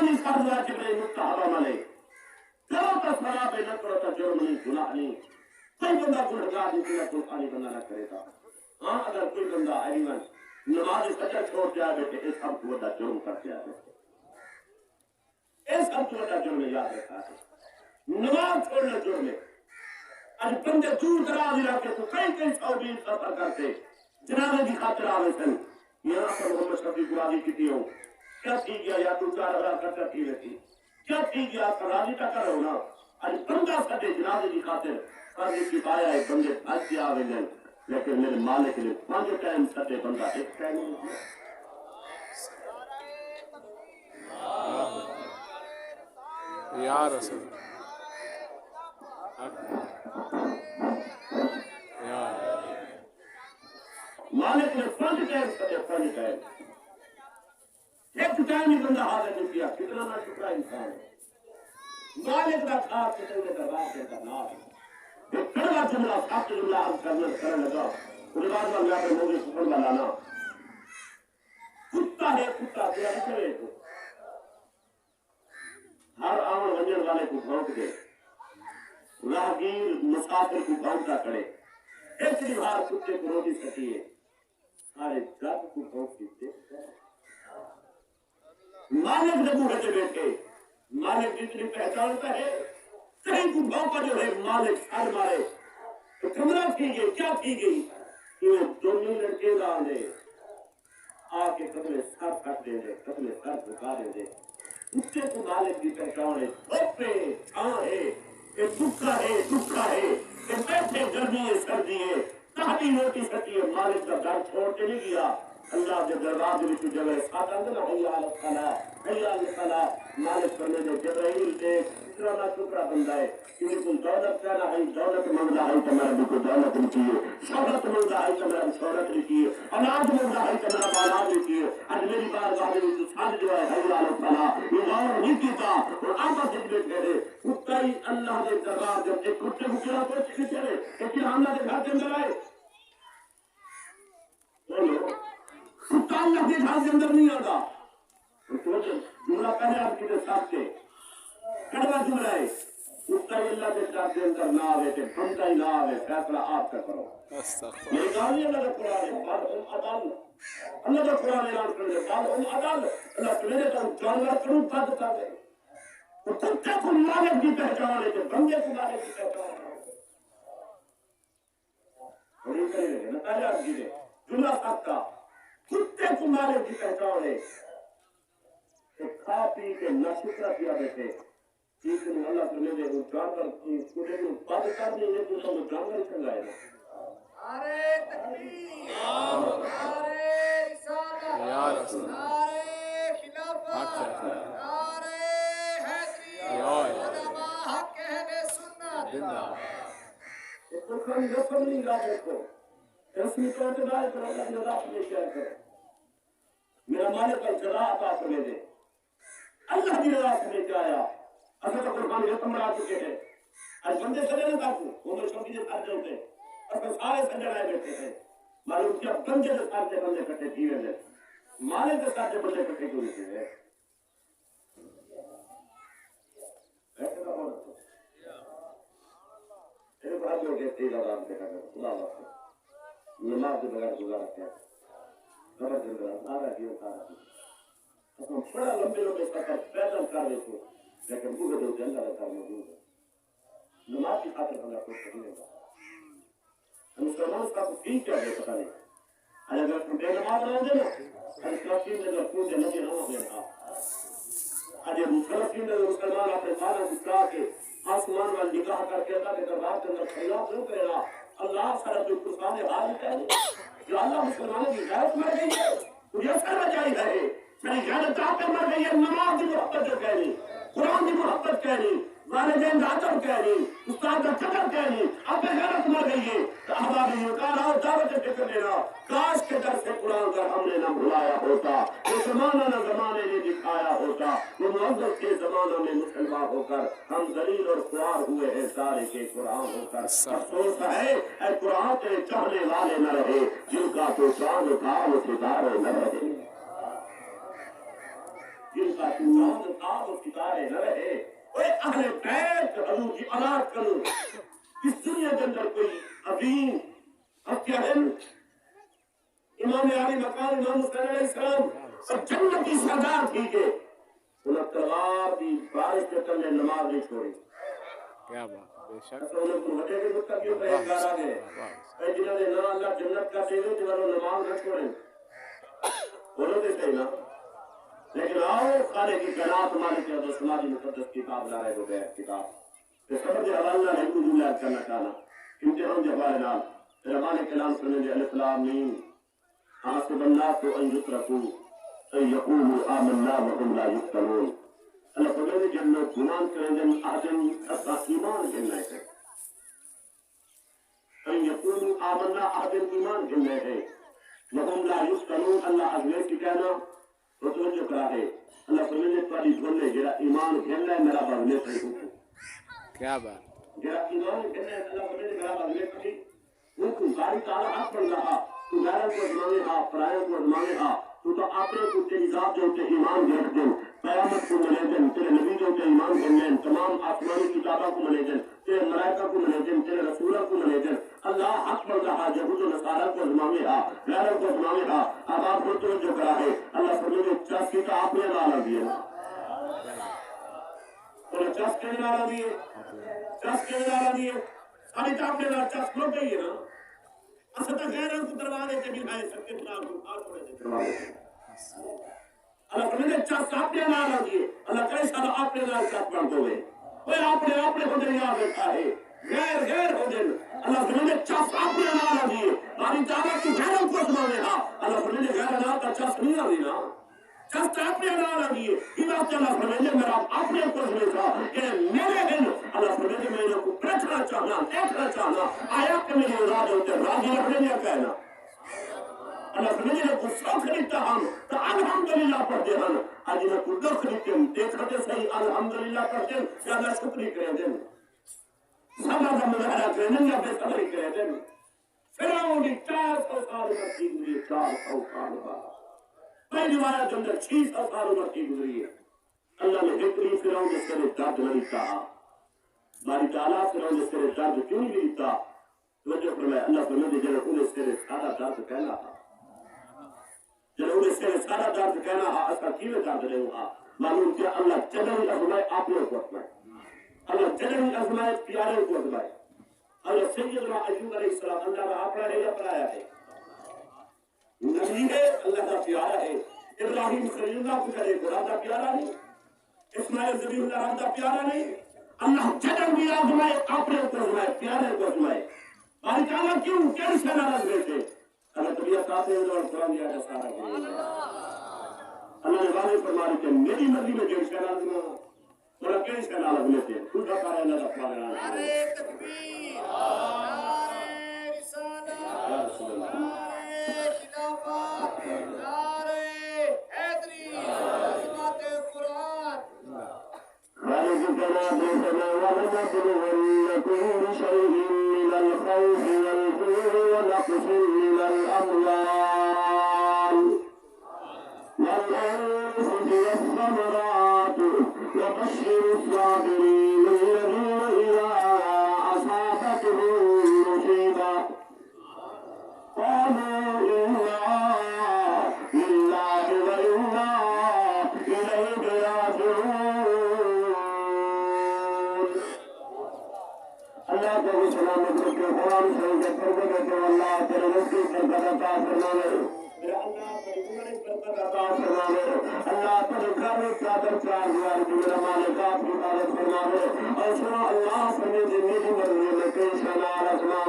نہیں سر واجب نہیں مستحب عمل ہے کرو تو ثواب ہے نہ کرو تو جرم نہیں گناہ نہیں کوئی بندہ گنہگار نہیں کوئی قرآنی بندہ نہ کرے گا ہاں اگر کوئی بندہ ایون نماز فجر چھوڑ جائے بیٹے اس سب کو بڑا جرم کر دیا بیٹے اس سب کو بڑا جرم یاد رکھا ہے نماز چھوڑنا جرم ہے آج بندے دور دراز علاقے تو کئی سعودی سفر کرتے جنازے کی خاطر آوے سن یہاں پر محمد شفیع قرآنی کتی ہوں کیا تھی گیا یا تو 4,000 خرچہ کی رہتی کیا تھی گیا راضی کا کرو نا آج بندہ سدے جنازے کی خاطر قاضی کی پایا ہے بندے بھاج کے آوے گئے لیکن میرے مالک نے 5 ٹائم سدے بندہ ایک ٹائم نہیں یا رسول مالک نے 5 ٹائم سدے 5 ٹائم ایک ٹائم ہی بندہ حاضر نہیں کیا کتنا نہ شکرا انسان ہے مالک کا خاص کتنے دربار کے کرنا ایک کڑوا جملہ ساتھ جملہ عرض کرنے لگا اس بعد میں اللہ پہ موضوع سکن والانا کتا ہے کتا تیرا نکلے تو ہر آمن ونجن والے کو بھونک دے راہگیر مسافر کو بھونکا کرے ایک بار کتے کو روٹی سکیے سارے گھر کو بھونک دیتے مالک جب بیٹھے بیٹھے مالک جتنی پہچانتا ہے کہیں کو بھونکا جو ہے مالک سر مارے تو کمرہ تھی گئی کیا تھی گئی کہ وہ دونوں لڑکے ڈال دے آ کے قتل سر کٹ دے دے قتل سر بکا دے دے کتے کو مالک کی پہچان ہے دھوپے چھاں ہے یہ دکھا ہے یہ بیٹھے گرمی ہے سردی ہے تاہی روٹی سکی ہے مالک کا گھر چھوڑ کے نہیں گیا اللہ کے دربار میں کی جگہ ساتھ اندر حیال الصلاح مالک کرنے دے جبرائیل دے اتنا نہ شکرہ بندہ ہے کہ کوئی دولت کہنا ہے دولت منگا ہے تو میرا بھی کوئی دولت نہیں کیے شہرت منگا ہے تو میرا بھی شہرت نہیں کیے اولاد منگا ہے تو میرا اولاد نہیں کیے آج میری بار گاہی میں ساتھ جو ہے حیال الصلاح یہ غور نہیں کیتا اور آپا سجدے ٹھہرے کتا ہی اللہ کے دربار جب ایک کتے کو کیا کوئی چکے چلے لیکن اللہ کے گھر کے اندر آئے کتا اللہ کے گھر کے اندر نہیں آتا جملہ پہلے آپ کے ساتھ کے کڑوا جملہ ہے کتا ہی اللہ کے گھر کے اندر نہ آوے کہ بندہ ہی نہ آوے فیصلہ آپ کا کرو میری کہانی اللہ کا قرآن ہے بعد ہم عدالت اللہ کا قرآن اعلان کر دے بعد ہم عدالت اللہ تمہیں تو جانور کروں بد کر دے تو کتے کو مالک کی پہچان ہے کہ بندے کو مالک کی پہچان ہے اور یہ کریں گے نا پہلے آپ جی دے جملہ سکتا کتے کو مالک کی پہچان ہے کہ کھا پی کے نہ شکرہ کیا بیٹھے لیکن اللہ تمہیں دے وہ جانور کتے کو بد کر دیں گے تو سب جانور چنگائے گا نعرے تکبیر نعرے رسالت نعرے خلافت نعرے حیدری علماء حق اہل سنت ایک تو کھانی رسم نہیں گا دیکھو رسمی طور پہ دائے تو اللہ جزا اپنے شہر کرو میرا مالک کا جزا عطا کرنے دے اللہ کی رضا سے لے کے آیا اصل تو قربانی رسم بنا چکے ہیں آج بندے سجے نہ تاکو وہ میں شوقی سے ساتھ جلتے اصل سارے سجے آئے بیٹھے تھے معلوم کیا بندے سے ساتھ بندے کٹے جیوے میں مالک کے ساتھ بندے کٹے کیوں نہیں تھے ایسے کا بہت تیرے بھائی جو کہتے ہیں آرام سے کر خدا اللہ نماز کے بغیر گزارا کیا خبر چل رہا آ رہا کیوں کھا رہا ہم بڑا لمبے لمبے سفر پیدل کر رہے تھے لیکن وہ جو جنگل رکھا موجود ہے نماز کی خاطر بندہ کوئی کرنے کا مسلمان کا تو ٹھیک کیا ہے پتہ نہیں اگر تم بے نماز رہو گے نا فلسطین میں خون جنت نہ ہو گیا اجے فلسطین میں مسلمان اپنے مالوں کو چاہ کے آسمان وال نگاہ کر کے اللہ کے دربار کے اندر خیرات کیوں کرے گا اللہ سارا جو قربان حال ہے جو اللہ مسلمانوں کی غیرت مر گئی ہے مجھے اثر بچائی ہے میری غیرت آپ پر مر گئی ہے نماز کی محبت جو کہنی قرآن کی محبت کہنی والدین کا ادب کہنی استاد کا قدر کہنی آپ پہ غیرت مر گئی ہے تو احباب یہ کہا رہا دعوت فکر دینا کاش کے در سے قرآن کا ہم نے نہ بھلایا ہوتا وہ زمانہ نہ زمانے نے دکھایا ہوتا وہ معذب کے زمانوں میں مسلمان ہو کر ہم ذلیل اور خوار ہوئے ہیں سارے کے قرآن ہو کر افسوس ہے اے قرآن کے چاہنے والے نہ رہے جن کا تو چاند تھا وہ ستارے نہ رہے جن کا چنان تھا وہ ستارے نہ رہے. اے اہل بیت حضور کی اولاد کرو. اس دنیا کے اندر کوئی عظیم ہتھیار ہے. امام علی مقام امام حسین علیہ السلام اور جنت کی سردار تھی کہ انہیں تلوار کی بارش کے تلے نماز نہیں چھوڑی. کیا بات بے شک. تو انہیں کو وجہ کے متقیوں کا ایک گارا گئے اے جنہوں نے نہ اللہ جنت کا سیدھے جنہوں نماز نہ چھوڑیں بولو دے صحیح نا. لیکن آؤ خالے کی کائنات مالک کے عبد سماجی مقدس کتاب لا رہے ہو گئے کتاب کہ سبب حوالہ ہے کو دولہ کرنا چاہنا امتحان جواب نام رحمان کلام کرنے دے الف لام میم حاسب الناس ان یترکوا ان یقولوا آمنا وهم لا یفتنون. اللہ فرمائے جنوں گمان کریں دن آدم اصلا ایمان گننے ہے. ان یقولوا آمنا آدم ایمان گننے ہے وهم لا یفتنون. اللہ عزیز کی کہنا وہ توجہ کرا ہے. اللہ فرمائے تاری بولے جڑا ایمان گننا ہے میرا بغلے صحیح ہو. کیا بات. جڑا ایمان گننا ہے اللہ فرمائے میرا بغلے صحیح ہو. باری تعالیٰ حق بن رہا تو غیروں کو ازمانے ہاں پرائوں کو ازمانے ہاں تو اپنے کو تیری ذات جو تے ایمان گھٹ دیں قیامت کو ملے دیں تیرے نبی جو تے ایمان گھٹ دیں تمام آسمانی کتابوں کو ملے دیں تیرے ملائکہ کو ملے دیں تیرے رسولہ کو ملے دیں. اللہ حق بن رہا یہود و نصارہ کو ازمانے ہاں غیروں کو ازمانے ہاں. اب آپ کو توجہ کرا ہے اللہ فرمائے چسکی کا آپ نے ڈالا دیے اور چس کے ڈالا دیے چس کے ڈالا دیے ساری آپ نے ڈالا چس کھلو گئی ہے نا. اصل تک غیروں کو دروازے کے بھی بھائی سب کے خلاف آر پڑے تھے. اللہ فرمائے چس آپ نے ڈالا دیے. اللہ کیسا آپ نے ڈالا چس بن ہوئے وہ آپ نے کو دریا بیٹھا ہے غیر غیر ہو دل. اللہ فرمائے چس آپ نے ڈالا دیے باری تعالیٰ کی غیروں کو سمانے ہاں. اللہ فرمائے غیر اللہ کا چس نہیں آ رہی نا چس آپ نے ڈالا دیے. اللہ فرمائے میرا اپنے کو سمجھا کہ میرے دل اللہ فرمائے میں کو پرچھنا چاہنا دیکھنا چاہنا آیا کہ میری اولاد ہوتے راضی رکھنے لیا کہنا. اللہ فرمائے کو سوکھ لیتا ہم تو الحمدللہ پڑھتے ہیں. آج میں کو دکھ لیتے ہیں دیکھتے صحیح الحمدللہ پڑھتے ہیں کہ اللہ شکری کرے دیں صبر کا مظاہرہ کرے دیں یا بے صبری کرے دیں. فرعون کی 400 سال عمر کی گزری 400 سال بعد پہلی بار کے اندر 600 سال عمر کی گزری ہے. اللہ نے اتنی فرعون جس کے لیے درد نہیں کہا باری تعالیٰ فرعون جس کے لیے درد کیوں نہیں دیتا توجہ فرمائے. اللہ فرمائے جنہوں نے اس کے لیے سارا درد کہنا تھا جنہوں نے اس کے لیے سارا درد کہنا تھا ایسا کیوں درد نہیں ہوا معلوم کیا اللہ جنہوں ازمائے آپ نے کو ازمائے اللہ جنہوں ازمائے پیارے کو ازمائے. اللہ سیدنا ایوب علیہ السلام اللہ کا آپ ہے یا پرایا ہے نبی ہے اللہ کا پیارا ہے. ابراہیم خلیل اللہ کو کرے خدا کا پیارا نہیں اسماعیل ذبیح اللہ کا پیارا نہیں. اللہ جنہوں بھی ازمائے آپ نے کو ازمائے پیارے کو ازمائے. باری تعالیٰ کیوں کیسے ناراض بیٹھے اللہ طبیعت آتے ہیں اور قرآن دیا کا سارا اللہ نے واضح فرمایا کہ میری مرضی میں جو شہر آدمی ہوں اور کئی شہر آدمی لیتے ہیں خود بتا رہے اللہ کا نعرہ تکبیر نعرہ رسالت نعرہ خلافت نعرہ حیدری عظمت قرآن. خالق جناب ولنبلونكم بشيء من الخوف والجوع ونقص من الأموال والأنفس والثمرات وبشر الصابرين الذين إذا أصابتهم مصيبة قالوا إنا لله وإنا إليه راجعون. اللہ کو سلامت رکھے قرآن سے فرماتے ہیں کہ اللہ تیرے رزق پر عطا فرمائے اللہ تیرے عمر پر عطا فرمائے اللہ تیرے گھر چادر چار دیوار کی میرا مالک آپ کی حفاظت فرمائے اور سنا اللہ فرمائے میری مرضی میں کئی شنا رسما